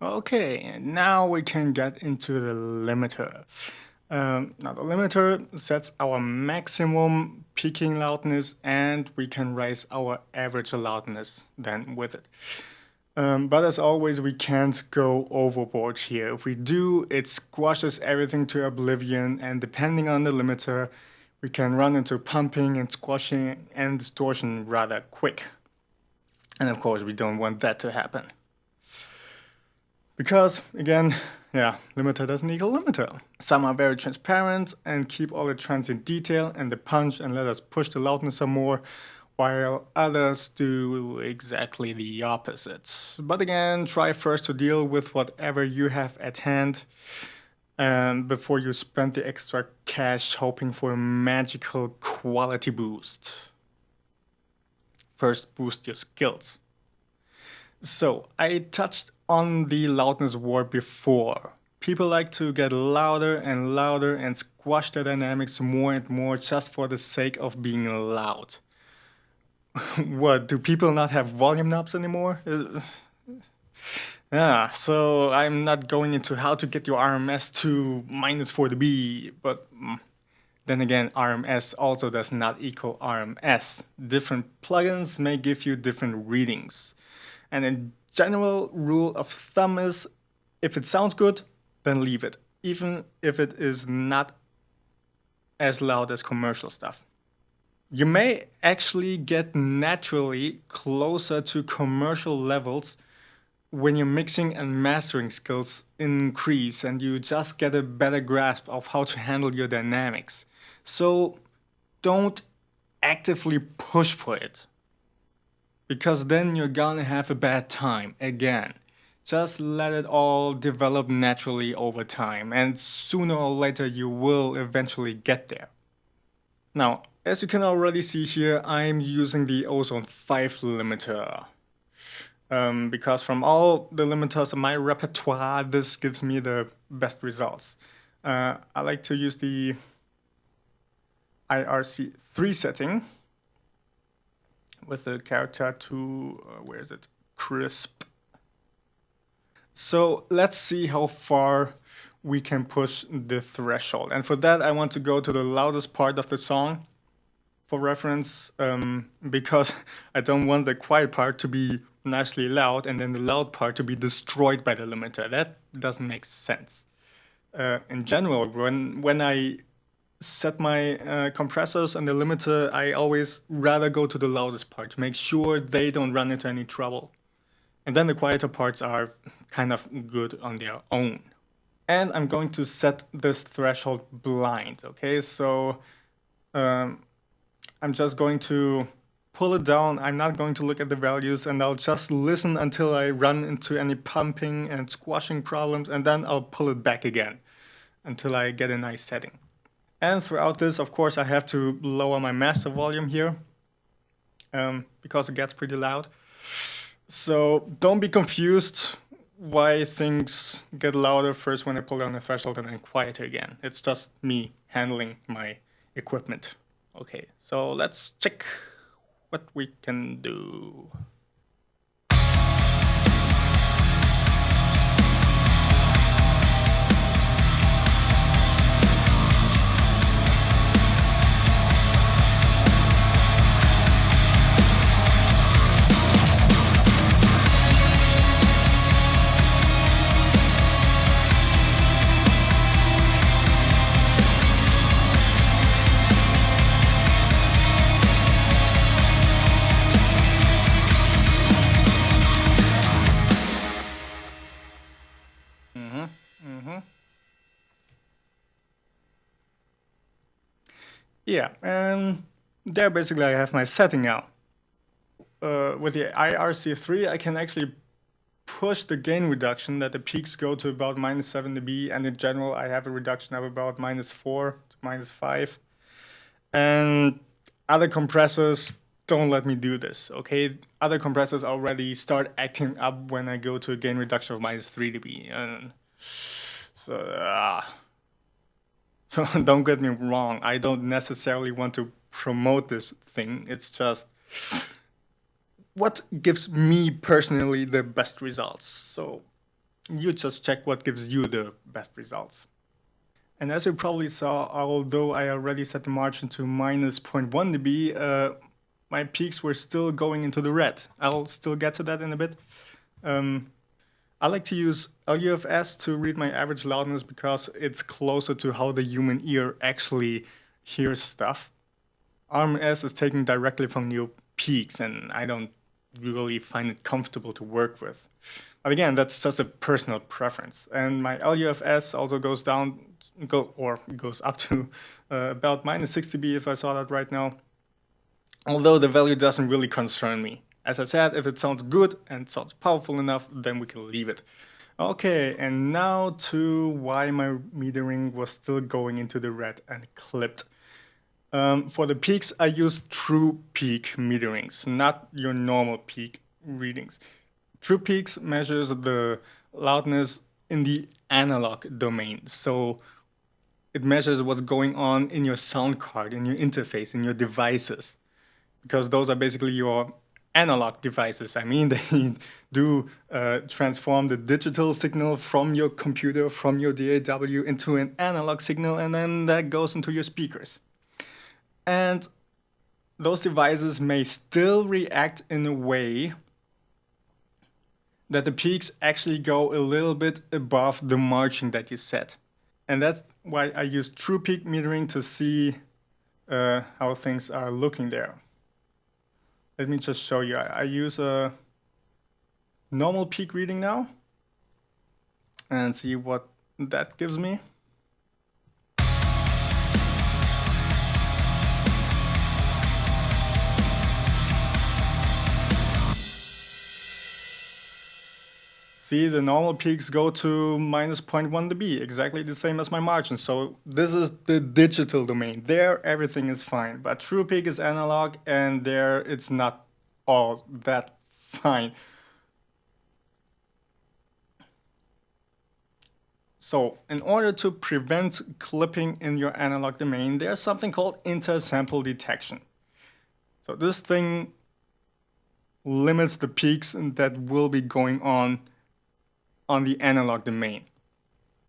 Okay, and now we can get into the limiter. Now the limiter sets our maximum peaking loudness and we can raise our average loudness then with it. But as always, we can't go overboard here. If we do, it squashes everything to oblivion, and depending on the limiter, we can run into pumping and squashing and distortion rather quick. And of course, we don't want that to happen. Because, again, yeah, limiter doesn't equal limiter. Some are very transparent and keep all the transient detail and the punch and let us push the loudness some more, while others do exactly the opposite. But again, try first to deal with whatever you have at hand before you spend the extra cash hoping for a magical quality boost. First, boost your skills. So, I touched on the loudness war before. People like to get louder and louder and squash the dynamics more and more just for the sake of being loud. What, do people not have volume knobs anymore? Yeah, so I'm not going into how to get your RMS to minus 4 dB, but then again, RMS also does not equal RMS. Different plugins may give you different readings. And in general rule of thumb is if it sounds good, then leave it, even if it is not as loud as commercial stuff. You may actually get naturally closer to commercial levels when your mixing and mastering skills increase and you just get a better grasp of how to handle your dynamics. So don't actively push for it, because then you're gonna have a bad time again. Just let it all develop naturally over time, and sooner or later you will eventually get there. Now, as you can already see here, I'm using the Ozone 5 limiter. Because from all the limiters in my repertoire, this gives me the best results. I like to use the IRC3 setting with the character to, where is it? Crisp. So let's see how far we can push the threshold. And for that, I want to go to the loudest part of the song for reference, because I don't want the quiet part to be nicely loud and then the loud part to be destroyed by the limiter. That doesn't make sense. In general, when I set my compressors and the limiter, I always rather go to the loudest part to make sure they don't run into any trouble. And then the quieter parts are kind of good on their own. And I'm going to set this threshold blind, okay? So I'm just going to pull it down. I'm not going to look at the values, and I'll just listen until I run into any pumping and squashing problems, and then I'll pull it back again until I get a nice setting. And throughout this, of course, I have to lower my master volume here because it gets pretty loud. So don't be confused why things get louder first when I pull down the threshold and then quieter again. It's just me handling my equipment. Okay, so let's check what we can do. Yeah, and there basically I have my setting now. With the IRC3, I can actually push the gain reduction that the peaks go to about minus 7 dB, and in general I have a reduction of about minus 4 to minus 5. And other compressors don't let me do this, okay? Other compressors already start acting up when I go to a gain reduction of minus 3 dB. And so don't get me wrong, I don't necessarily want to promote this thing. It's just what gives me personally the best results. So You just check what gives you the best results. And as you probably saw, although I already set the margin to minus 0.1 dB, my peaks were still going into the red. I'll still get to that in a bit. I like to use LUFS to read my average loudness because it's closer to how the human ear actually hears stuff. RMS is taken directly from your peaks, and I don't really find it comfortable to work with. But again, that's just a personal preference. And my LUFS also goes up to about minus 6 dB if I saw that right now. Although the value doesn't really concern me. As I said, if it sounds good and sounds powerful enough, then we can leave it. Okay, and now to why my metering was still going into the red and clipped. For the peaks, I use true peak meterings, not your normal peak readings. True peaks measures the loudness in the analog domain. So it measures what's going on in your sound card, in your interface, in your devices. Because those are basically your analog devices. I mean, they do transform the digital signal from your computer, from your DAW into an analog signal, and then that goes into your speakers. And those devices may still react in a way that the peaks actually go a little bit above the margin that you set. And that's why I use true peak metering to see how things are looking there. Let me just show you. I use a normal peak reading now and see what that gives me. See, the normal peaks go to minus 0.1 dB, exactly the same as my margin. So this is the digital domain. There, everything is fine. But true peak is analog, and there it's not all that fine. So in order to prevent clipping in your analog domain, there's something called intersample detection. So this thing limits the peaks that will be going on the analog domain.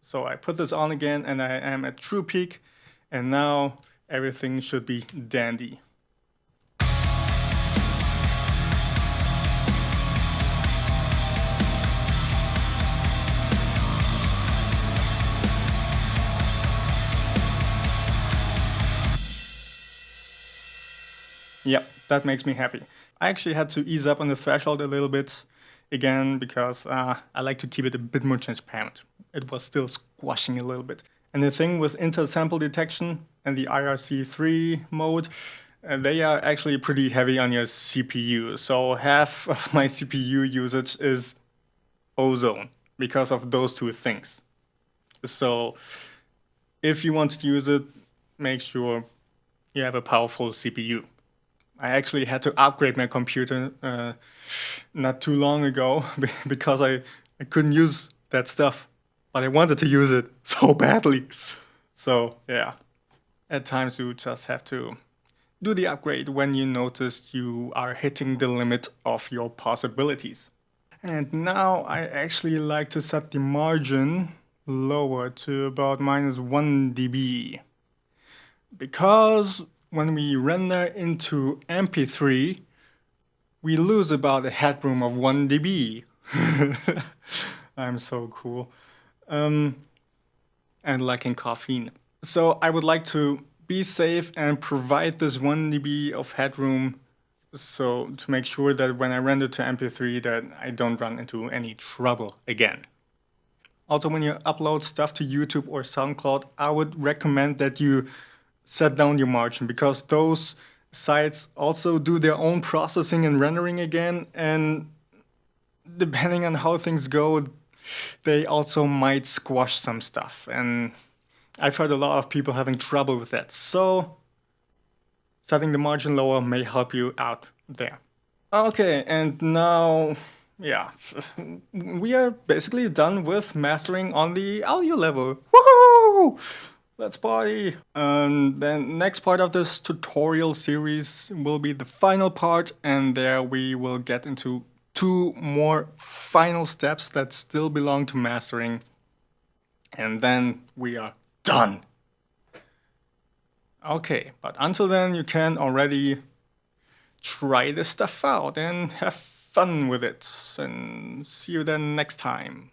So I put this on again and I am at true peak, and now everything should be dandy. Yep, that makes me happy. I actually had to ease up on the threshold a little bit again because I like to keep it a bit more transparent. It was still squashing a little bit. And the thing with intersample detection and the IRC3 mode, they are actually pretty heavy on your CPU. So half of my CPU usage is ozone because of those two things. So if you want to use it, make sure you have a powerful CPU. I actually had to upgrade my computer not too long ago because I couldn't use that stuff, but I wanted to use it so badly. So yeah, at times you just have to do the upgrade when you notice you are hitting the limit of your possibilities. And now I actually like to set the margin lower to about minus 1 dB because when we render into MP3, we lose about a headroom of 1 dB. I'm so cool. And lacking caffeine. So I would like to be safe and provide this 1 dB of headroom so to make sure that when I render to MP3 that I don't run into any trouble again. Also, when you upload stuff to YouTube or SoundCloud, I would recommend that you set down your margin because those sites also do their own processing and rendering again, and depending on how things go, they also might squash some stuff, and I've heard a lot of people having trouble with that. So setting the margin lower may help you out there. Okay, and now, yeah, we are basically done with mastering on the audio level. Woohoo! Let's party! Then next part of this tutorial series will be the final part, and there we will get into 2 more final steps that still belong to mastering, and then we are done. Okay, but until then, you can already try this stuff out and have fun with it. And see you then next time.